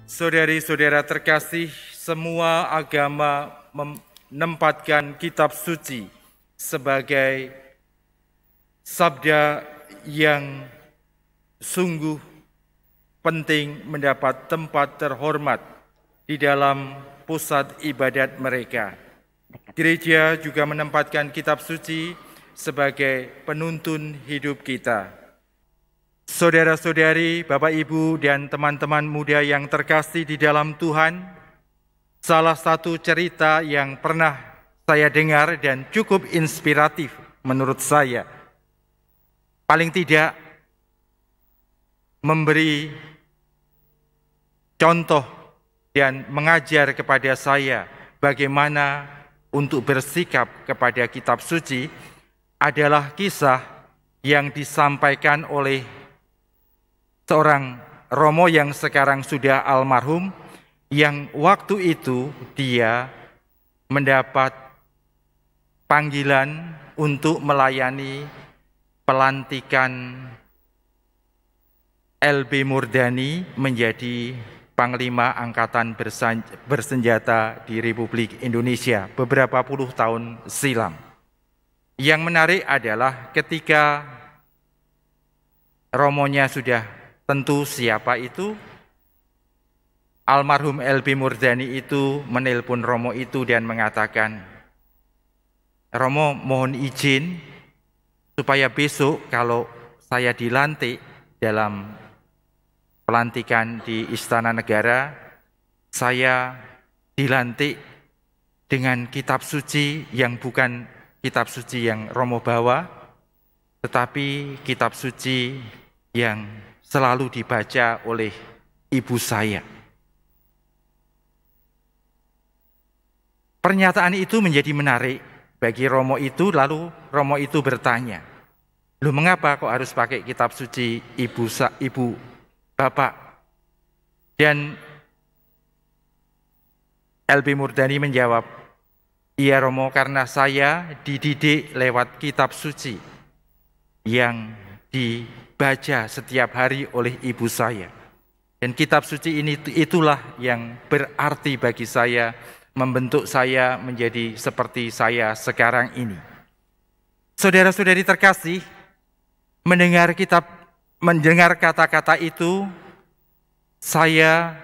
Saudari-saudara terkasih, semua agama menempatkan kitab suci sebagai sabda yang sungguh penting mendapat tempat terhormat di dalam pusat ibadat mereka. Gereja juga menempatkan kitab suci sebagai penuntun hidup kita. Saudara-saudari, Bapak, Ibu, dan teman-teman muda yang terkasih di dalam Tuhan, salah satu cerita yang pernah saya dengar dan cukup inspiratif menurut saya, paling tidak memberi contoh dan mengajar kepada saya bagaimana untuk bersikap kepada kitab suci, adalah kisah yang disampaikan oleh seorang Romo yang sekarang sudah almarhum, yang waktu itu dia mendapat panggilan untuk melayani pelantikan LB Murdani menjadi Panglima Angkatan Bersenjata di Republik Indonesia beberapa puluh tahun silam. Yang menarik adalah ketika Romonya sudah tentu siapa itu, almarhum LB Murdani itu menelpon Romo itu dan mengatakan, "Romo, mohon izin supaya besok kalau saya dilantik dalam pelantikan di Istana Negara, saya dilantik dengan kitab suci yang bukan kitab suci yang Romo bawa, tetapi kitab suci yang selalu dibaca oleh ibu saya." Pernyataan itu menjadi menarik bagi Romo itu, lalu Romo itu bertanya, "Loh, mengapa kok harus pakai kitab suci ibu Bapak?" Dan LB Murdani menjawab, "Iya Romo, karena saya dididik lewat kitab suci yang dibaca setiap hari oleh ibu saya. Dan kitab suci ini itulah yang berarti bagi saya, membentuk saya menjadi seperti saya sekarang ini." Saudara-saudari terkasih, mendengar kata-kata itu, saya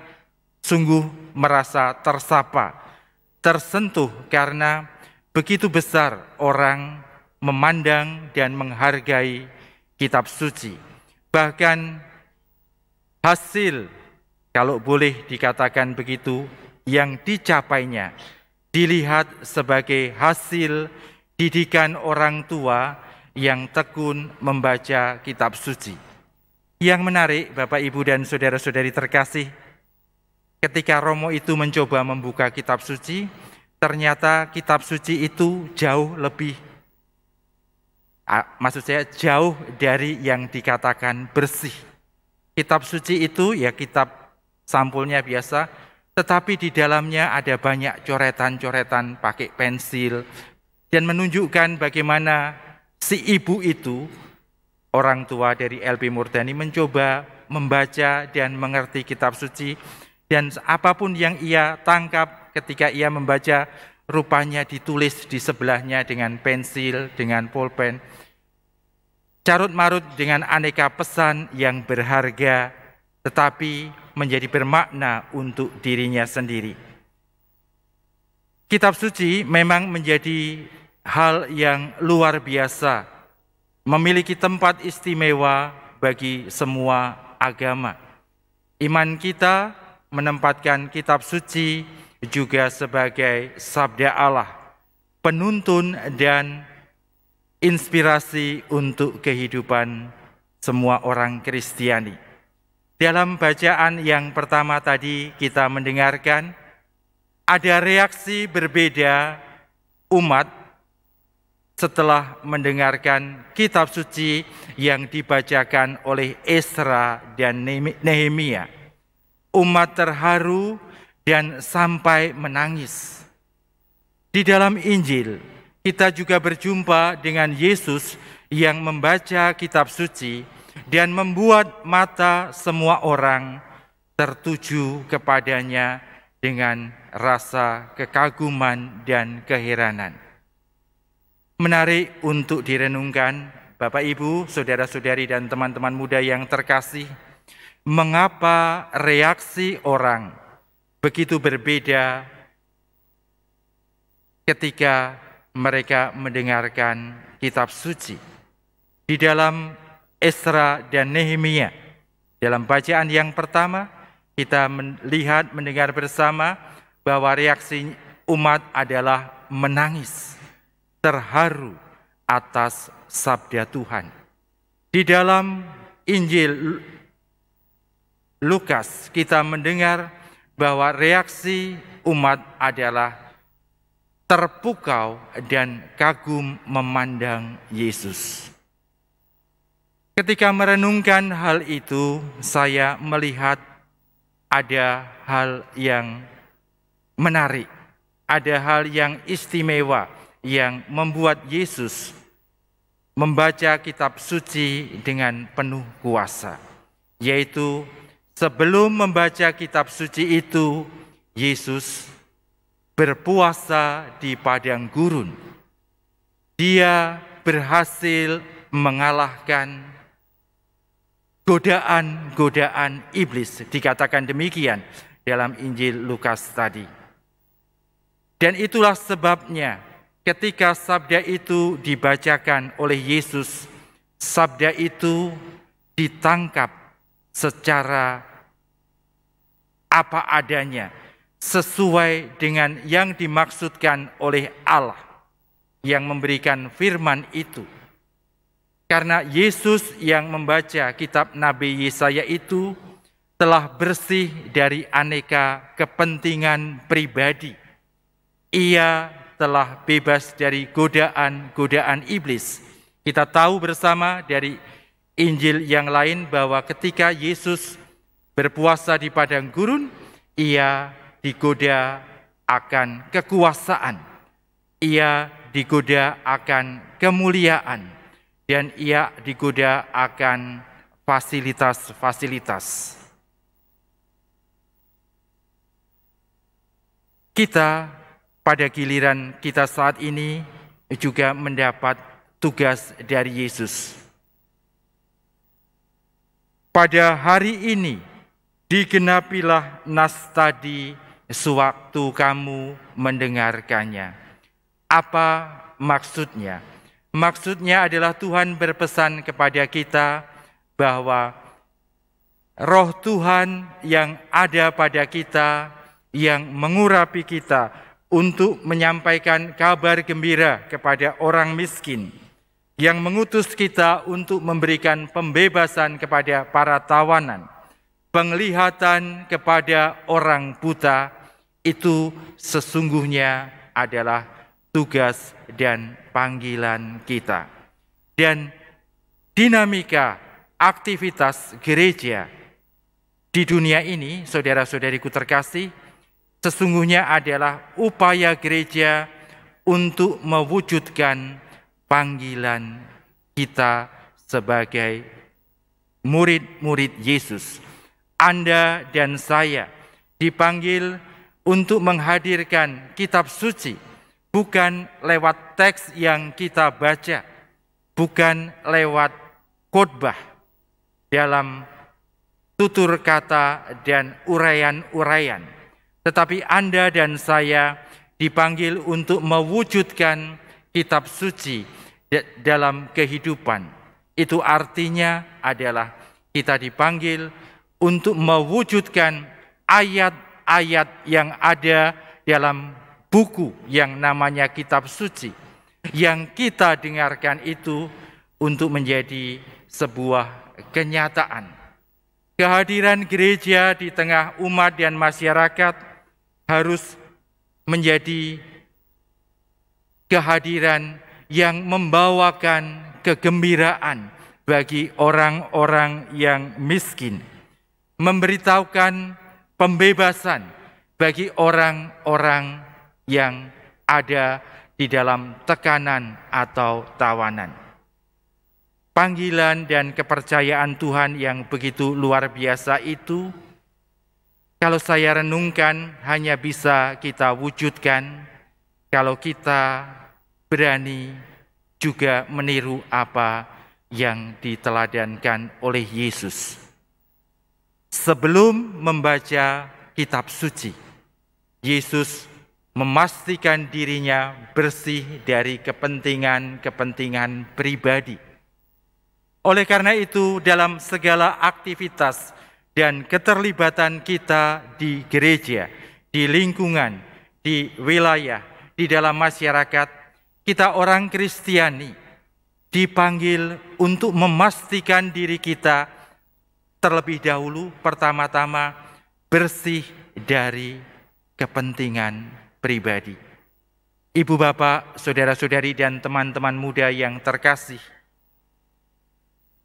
sungguh merasa tersapa, tersentuh karena begitu besar orang memandang dan menghargai kitab suci. Bahkan hasil, kalau boleh dikatakan begitu, yang dicapainya dilihat sebagai hasil didikan orang tua yang tekun membaca kitab suci. Yang menarik, Bapak, Ibu, dan saudara-saudari terkasih, ketika Romo itu mencoba membuka kitab suci, ternyata kitab suci itu jauh dari yang dikatakan bersih. Kitab suci itu ya kitab sampulnya biasa, tetapi di dalamnya ada banyak coretan-coretan pakai pensil dan menunjukkan bagaimana si ibu itu, orang tua dari LB Murdani, mencoba membaca dan mengerti kitab suci, dan apapun yang ia tangkap ketika ia membaca, rupanya ditulis di sebelahnya dengan pensil, dengan pulpen, carut-marut dengan aneka pesan yang berharga, tetapi menjadi bermakna untuk dirinya sendiri. Kitab suci memang menjadi hal yang luar biasa, memiliki tempat istimewa bagi semua agama. Iman kita menempatkan kitab suci juga sebagai sabda Allah, penuntun dan inspirasi untuk kehidupan semua orang Kristiani. Dalam bacaan yang pertama tadi kita mendengarkan, ada reaksi berbeda umat setelah mendengarkan kitab suci yang dibacakan oleh Esra dan Nehemia. Umat terharu dan sampai menangis. Di dalam Injil, kita juga berjumpa dengan Yesus yang membaca kitab suci dan membuat mata semua orang tertuju kepadanya dengan rasa kekaguman dan keheranan. Menarik untuk direnungkan, Bapak Ibu, saudara-saudari dan teman-teman muda yang terkasih, mengapa reaksi orang begitu berbeda ketika mereka mendengarkan kitab suci. Di dalam Esra dan Nehemia, dalam bacaan yang pertama, kita melihat, mendengar bersama bahwa reaksi umat adalah menangis, terharu atas sabda Tuhan. Di dalam Injil Lukas, kita mendengar bahwa reaksi umat adalah terpukau dan kagum memandang Yesus. Ketika merenungkan hal itu, saya melihat ada hal yang menarik, ada hal yang istimewa yang membuat Yesus membaca kitab suci dengan penuh kuasa, yaitu sebelum membaca kitab suci itu, Yesus berpuasa di padang gurun. Dia berhasil mengalahkan godaan-godaan iblis, dikatakan demikian dalam Injil Lukas tadi. Dan itulah sebabnya ketika sabda itu dibacakan oleh Yesus, sabda itu ditangkap secara apa adanya, sesuai dengan yang dimaksudkan oleh Allah yang memberikan firman itu. Karena Yesus yang membaca kitab Nabi Yesaya itu telah bersih dari aneka kepentingan pribadi. Ia telah bebas dari godaan-godaan iblis. Kita tahu bersama dari Injil yang lain bahwa ketika Yesus berpuasa di padang gurun, ia digoda akan kekuasaan, ia digoda akan kemuliaan, dan ia digoda akan fasilitas-fasilitas. Kita pada giliran kita saat ini juga mendapat tugas dari Yesus. Pada hari ini digenapilah nas tadi sewaktu kamu mendengarkannya. Apa maksudnya? Maksudnya adalah Tuhan berpesan kepada kita bahwa Roh Tuhan yang ada pada kita, yang mengurapi kita untuk menyampaikan kabar gembira kepada orang miskin, yang mengutus kita untuk memberikan pembebasan kepada para tawanan, penglihatan kepada orang buta, itu sesungguhnya adalah tugas dan panggilan kita. Dan dinamika aktivitas gereja di dunia ini, saudara-saudariku terkasih, sesungguhnya adalah upaya gereja untuk mewujudkan panggilan kita sebagai murid-murid Yesus. Anda dan saya dipanggil untuk menghadirkan kitab suci, bukan lewat teks yang kita baca, bukan lewat khotbah dalam tutur kata dan uraian-uraian, tetapi Anda dan saya dipanggil untuk mewujudkan kitab suci dalam kehidupan. Itu artinya adalah kita dipanggil untuk mewujudkan ayat-ayat yang ada dalam buku yang namanya kitab suci, yang kita dengarkan itu untuk menjadi sebuah kenyataan. Kehadiran gereja di tengah umat dan masyarakat harus menjadi kehadiran yang membawakan kegembiraan bagi orang-orang yang miskin, memberitahukan pembebasan bagi orang-orang yang ada di dalam tekanan atau tawanan. Panggilan dan kepercayaan Tuhan yang begitu luar biasa itu Kalau saya renungkan, hanya bisa kita wujudkan kalau kita berani juga meniru apa yang diteladankan oleh Yesus. Sebelum membaca kitab suci, Yesus memastikan dirinya bersih dari kepentingan-kepentingan pribadi. Oleh karena itu, dalam segala aktivitas dan keterlibatan kita di gereja, di lingkungan, di wilayah, di dalam masyarakat, kita orang Kristiani dipanggil untuk memastikan diri kita terlebih dahulu pertama-tama bersih dari kepentingan pribadi. Ibu bapak, saudara-saudari dan teman-teman muda yang terkasih,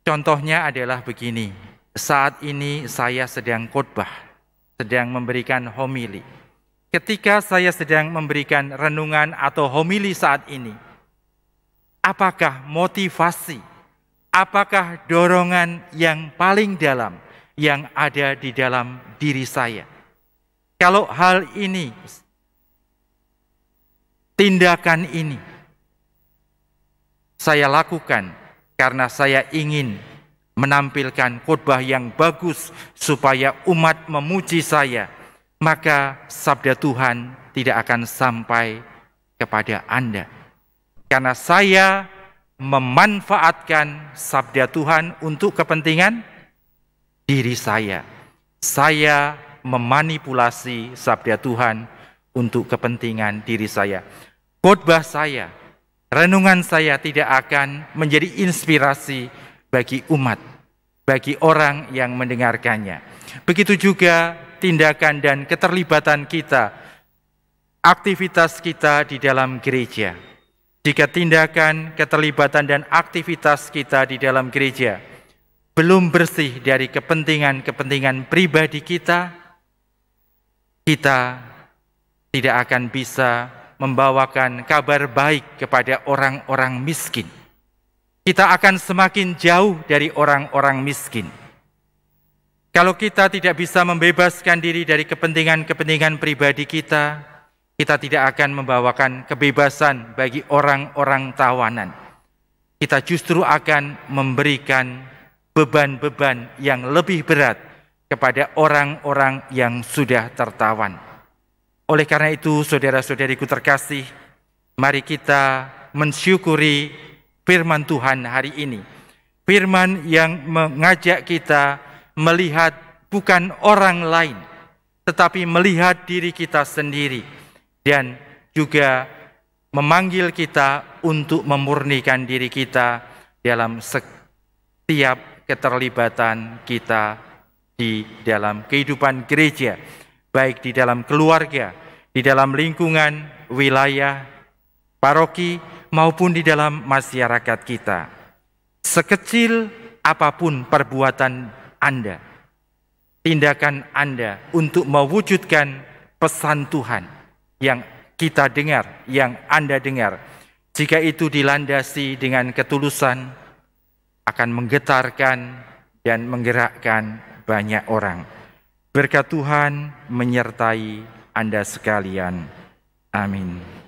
contohnya adalah begini. Saat ini saya sedang khotbah, sedang memberikan homili. Ketika saya sedang memberikan renungan atau homili saat ini, apakah motivasi, apakah dorongan yang paling dalam yang ada di dalam diri saya? Kalau hal ini, tindakan ini, saya lakukan karena saya ingin menampilkan khotbah yang bagus supaya umat memuji saya, maka sabda Tuhan tidak akan sampai kepada Anda. Karena saya memanfaatkan sabda Tuhan untuk kepentingan diri saya. Saya memanipulasi sabda Tuhan untuk kepentingan diri saya. Khotbah saya, renungan saya tidak akan menjadi inspirasi bagi umat, bagi orang yang mendengarkannya. Begitu juga tindakan dan keterlibatan kita, aktivitas kita di dalam gereja. Jika tindakan, keterlibatan, dan aktivitas kita di dalam gereja belum bersih dari kepentingan-kepentingan pribadi kita, kita tidak akan bisa membawakan kabar baik kepada orang-orang miskin. Kita akan semakin jauh dari orang-orang miskin. Kalau kita tidak bisa membebaskan diri dari kepentingan-kepentingan pribadi kita, kita tidak akan membawakan kebebasan bagi orang-orang tawanan. Kita justru akan memberikan beban-beban yang lebih berat kepada orang-orang yang sudah tertawan. Oleh karena itu, saudara-saudariku terkasih, mari kita mensyukuri firman Tuhan hari ini. Firman yang mengajak kita melihat bukan orang lain, tetapi melihat diri kita sendiri. Dan juga memanggil kita untuk memurnikan diri kita dalam setiap keterlibatan kita di dalam kehidupan gereja, baik di dalam keluarga, di dalam lingkungan, wilayah, paroki, maupun di dalam masyarakat kita. Sekecil apapun perbuatan Anda, tindakan Anda untuk mewujudkan pesan Tuhan yang kita dengar, yang Anda dengar, jika itu dilandasi dengan ketulusan, akan menggetarkan dan menggerakkan banyak orang. Berkat Tuhan menyertai Anda sekalian. Amin.